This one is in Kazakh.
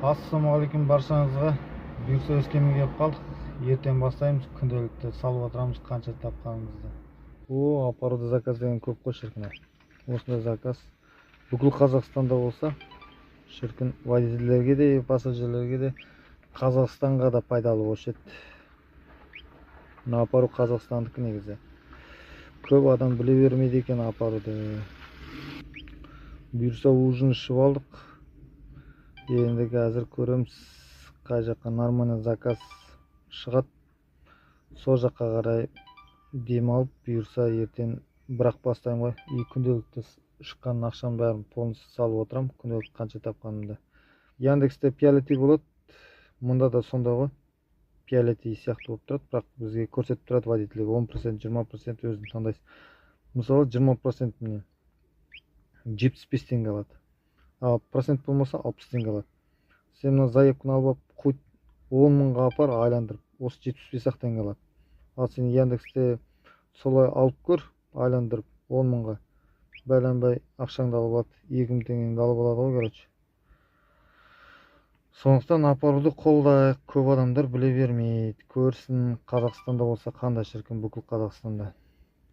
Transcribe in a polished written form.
Ассалаумағалейкум баршаңызға. Бұйырса Өскеменге келіп қалдық. Ертең бастаймыз, күнделікті салып отырамыз қанша тапқанымызды. Апаруды заказ деген көп қой шіркін. Осындай заказ бүкіл Қазақстанда болса, шіркін водительдерге де, пассажирлерге де, Қазақстанға да пайдалы болушы еді. Мына апару Қазақстандікі негізі. Көп адам біле бермейді екен апаруды. Бұйырса ужин ішіп алдық. Енді қазір көреміз қай жаққа нормальный заказ шығады. Сол жаққа қарай демалып, бұйырса ертең бірақ бастаймын ғой. И күнделікті шыққан ақшам бәрін полностью салып отырам, күнделікті қанша тапқанымды. Яндексте пиалети болады, мұнда да сонда ғой. Пиалети сияқты болып тұрады, бірақ бізге көрсетіп тұрады водительге 10%, 20% өзің таңдайсың. Мысалы 20% міне 75 теңге алады. А процент болмаса 60 теңге алады. Сен мына заявканы алып қойып 10 мыңға апар, айландырып, осы 75 теңге алады. Ал сен Яндексте солай алып көр, айландырып 10 мыңға. Бәленбай ақшаңды алып алады, 2000 теңгеңді алып алады ғой, короче. Сондықтан апаруды қолдайық, көп адамдар біле бермейді. Көрсін, Қазақстанда болса қандай шіркін, бүкіл Қазақстанда.